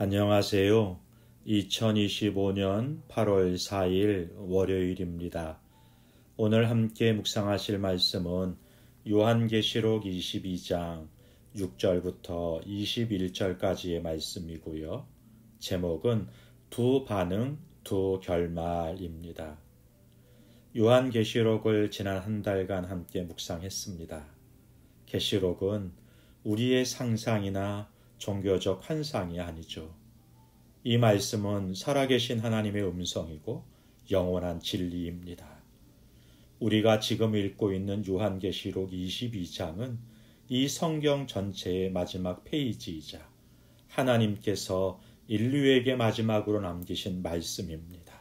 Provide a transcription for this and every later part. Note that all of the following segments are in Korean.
안녕하세요. 2025년 8월 4일 월요일입니다. 오늘 함께 묵상하실 말씀은 요한계시록 22장 6절부터 21절까지의 말씀이고요. 제목은 두 반응, 두 결말입니다. 요한계시록을 지난 한 달간 함께 묵상했습니다. 계시록은 우리의 상상이나 종교적 환상이 아니죠. 이 말씀은 살아계신 하나님의 음성이고 영원한 진리입니다. 우리가 지금 읽고 있는 요한계시록 22장은 이 성경 전체의 마지막 페이지이자 하나님께서 인류에게 마지막으로 남기신 말씀입니다.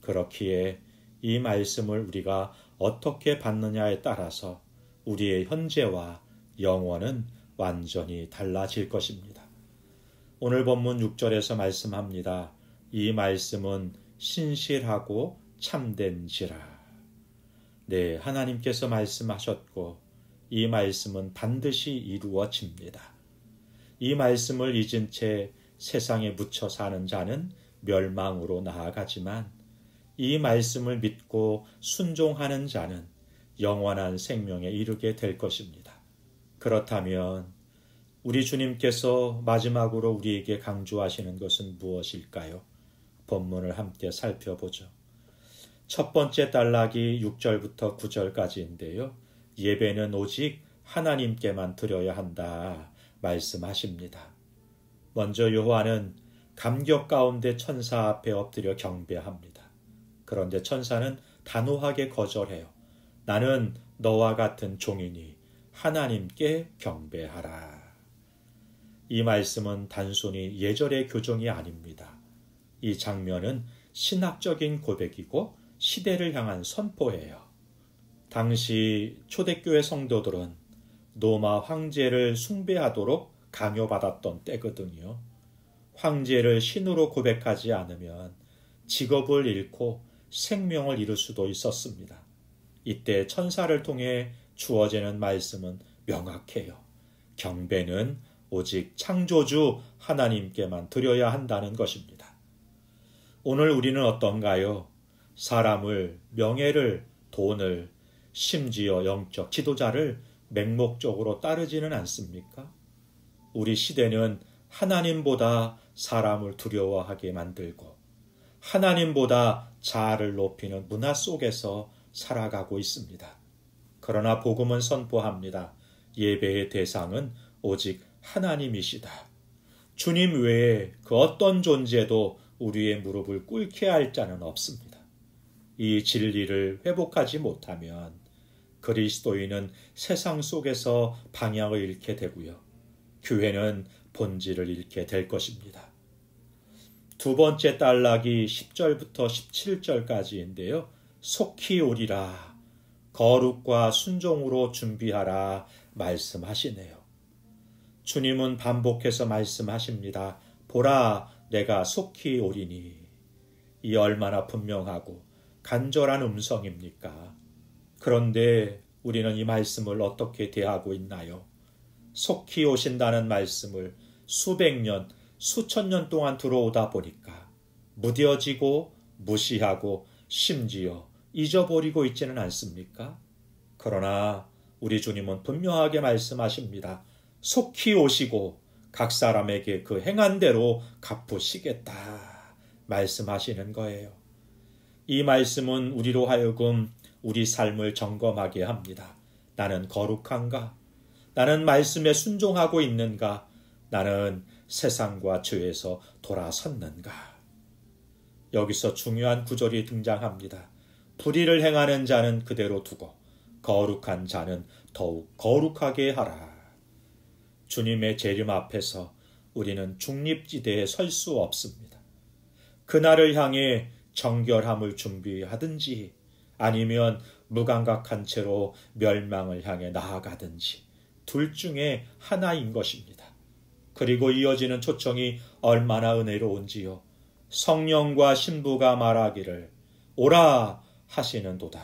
그렇기에 이 말씀을 우리가 어떻게 받느냐에 따라서 우리의 현재와 영원은 완전히 달라질 것입니다. 오늘 본문 6절에서 말씀합니다. 이 말씀은 신실하고 참된지라. 네, 하나님께서 말씀하셨고 이 말씀은 반드시 이루어집니다. 이 말씀을 잊은 채 세상에 묻혀 사는 자는 멸망으로 나아가지만 이 말씀을 믿고 순종하는 자는 영원한 생명에 이르게 될 것입니다. 그렇다면 우리 주님께서 마지막으로 우리에게 강조하시는 것은 무엇일까요? 본문을 함께 살펴보죠. 첫 번째 단락이 6절부터 9절까지인데요. 예배는 오직 하나님께만 드려야 한다 말씀하십니다. 먼저 요한은 감격 가운데 천사 앞에 엎드려 경배합니다. 그런데 천사는 단호하게 거절해요. 나는 너와 같은 종이니 하나님께 경배하라. 이 말씀은 단순히 예절의 교정이 아닙니다. 이 장면은 신학적인 고백이고 시대를 향한 선포예요. 당시 초대교회 성도들은 로마 황제를 숭배하도록 강요받았던 때거든요. 황제를 신으로 고백하지 않으면 직업을 잃고 생명을 잃을 수도 있었습니다. 이때 천사를 통해 주어지는 말씀은 명확해요. 경배는 오직 창조주 하나님께만 드려야 한다는 것입니다. 오늘 우리는 어떤가요? 사람을, 명예를, 돈을, 심지어 영적 지도자를 맹목적으로 따르지는 않습니까? 우리 시대는 하나님보다 사람을 두려워하게 만들고 하나님보다 자아를 높이는 문화 속에서 살아가고 있습니다. 그러나 복음은 선포합니다. 예배의 대상은 오직 하나님이시다. 주님 외에 그 어떤 존재도 우리의 무릎을 꿇게 할 자는 없습니다. 이 진리를 회복하지 못하면 그리스도인은 세상 속에서 방향을 잃게 되고요. 교회는 본질을 잃게 될 것입니다. 두 번째 단락이 10절부터 17절까지인데요. 속히 오리라. 거룩과 순종으로 준비하라 말씀하시네요. 주님은 반복해서 말씀하십니다. 보라, 내가 속히 오리니. 이 얼마나 분명하고 간절한 음성입니까? 그런데 우리는 이 말씀을 어떻게 대하고 있나요? 속히 오신다는 말씀을 수백 년, 수천 년 동안 들어오다 보니까 무뎌지고 무시하고 심지어 잊어버리고 있지는 않습니까? 그러나 우리 주님은 분명하게 말씀하십니다. 속히 오시고 각 사람에게 그 행한 대로 갚으시겠다 말씀하시는 거예요. 이 말씀은 우리로 하여금 우리 삶을 점검하게 합니다. 나는 거룩한가? 나는 말씀에 순종하고 있는가? 나는 세상과 죄에서 돌아섰는가? 여기서 중요한 구절이 등장합니다. 불의를 행하는 자는 그대로 두고 거룩한 자는 더욱 거룩하게 하라. 주님의 재림 앞에서 우리는 중립지대에 설 수 없습니다. 그날을 향해 정결함을 준비하든지 아니면 무감각한 채로 멸망을 향해 나아가든지 둘 중에 하나인 것입니다. 그리고 이어지는 초청이 얼마나 은혜로운지요. 성령과 신부가 말하기를 오라 하시는도다.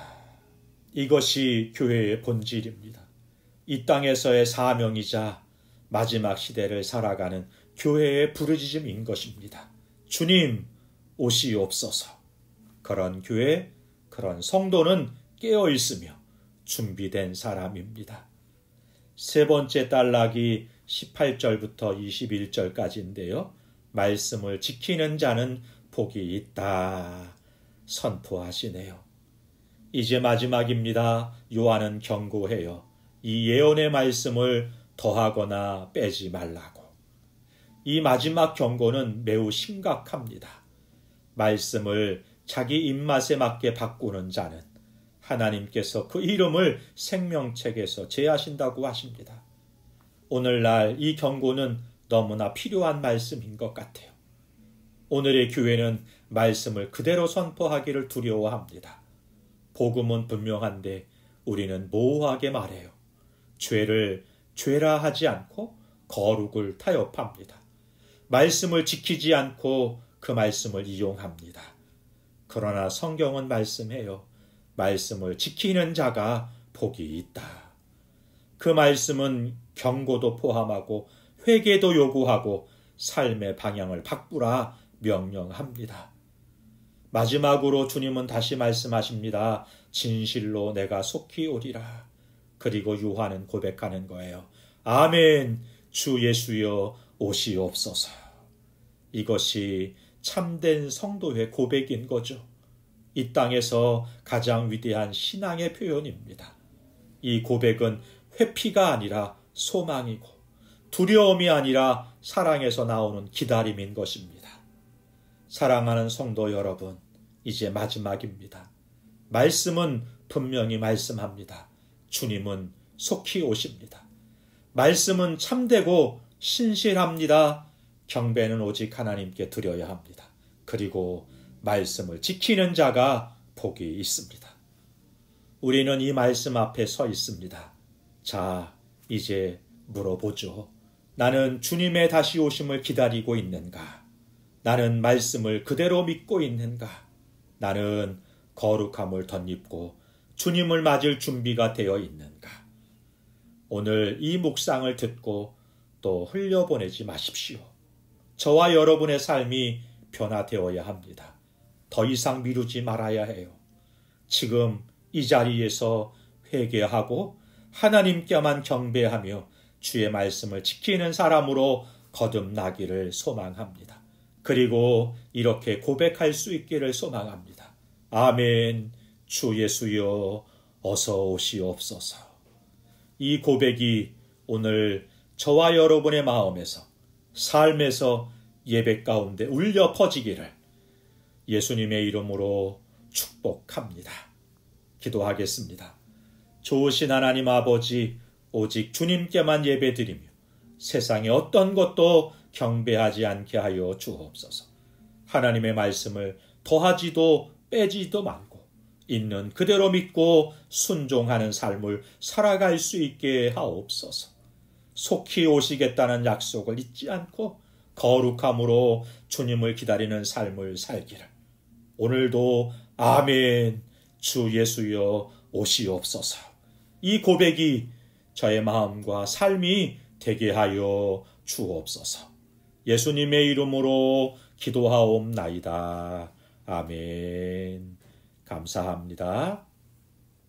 이것이 교회의 본질입니다. 이 땅에서의 사명이자 마지막 시대를 살아가는 교회의 부르짖음인 것입니다. 주님, 오시옵소서. 그런 교회, 그런 성도는 깨어 있으며 준비된 사람입니다. 세 번째 단락이 18절부터 21절까지인데요. 말씀을 지키는 자는 복이 있다 선포하시네요. 이제 마지막입니다. 요한은 경고해요. 이 예언의 말씀을 더하거나 빼지 말라고. 이 마지막 경고는 매우 심각합니다. 말씀을 자기 입맛에 맞게 바꾸는 자는 하나님께서 그 이름을 생명책에서 제하신다고 하십니다. 오늘날 이 경고는 너무나 필요한 말씀인 것 같아요. 오늘의 교회는 말씀을 그대로 선포하기를 두려워합니다. 복음은 분명한데 우리는 모호하게 말해요. 죄를 죄라 하지 않고 거룩을 타협합니다. 말씀을 지키지 않고 그 말씀을 이용합니다. 그러나 성경은 말씀해요. 말씀을 지키는 자가 복이 있다. 그 말씀은 경고도 포함하고 회개도 요구하고 삶의 방향을 바꾸라 명령합니다. 마지막으로 주님은 다시 말씀하십니다. 진실로 내가 속히 오리라. 그리고 요한은 고백하는 거예요. 아멘, 주 예수여 오시옵소서. 이것이 참된 성도의 고백인 거죠. 이 땅에서 가장 위대한 신앙의 표현입니다. 이 고백은 회피가 아니라 소망이고 두려움이 아니라 사랑에서 나오는 기다림인 것입니다. 사랑하는 성도 여러분, 이제 마지막입니다. 말씀은 분명히 말씀합니다. 주님은 속히 오십니다. 말씀은 참되고 신실합니다. 경배는 오직 하나님께 드려야 합니다. 그리고 말씀을 지키는 자가 복이 있습니다. 우리는 이 말씀 앞에 서 있습니다. 자, 이제 물어보죠. 나는 주님의 다시 오심을 기다리고 있는가? 나는 말씀을 그대로 믿고 있는가? 나는 거룩함을 덧입고 주님을 맞을 준비가 되어 있는가? 오늘 이 묵상을 듣고 또 흘려보내지 마십시오. 저와 여러분의 삶이 변화되어야 합니다. 더 이상 미루지 말아야 해요. 지금 이 자리에서 회개하고 하나님께만 경배하며 주의 말씀을 지키는 사람으로 거듭나기를 소망합니다. 그리고 이렇게 고백할 수 있기를 소망합니다. 아멘, 주 예수여 어서 오시옵소서. 이 고백이 오늘 저와 여러분의 마음에서 삶에서 예배 가운데 울려 퍼지기를 예수님의 이름으로 축복합니다. 기도하겠습니다. 좋으신 하나님 아버지, 오직 주님께만 예배드리며 세상의 어떤 것도 경배하지 않게 하여 주옵소서. 하나님의 말씀을 더하지도 빼지도 말고 있는 그대로 믿고 순종하는 삶을 살아갈 수 있게 하옵소서. 속히 오시겠다는 약속을 잊지 않고 거룩함으로 주님을 기다리는 삶을 살기를. 오늘도 아멘, 주 예수여 오시옵소서. 이 고백이 저의 마음과 삶이 되게 하여 주옵소서. 예수님의 이름으로 기도하옵나이다. 아멘. 감사합니다.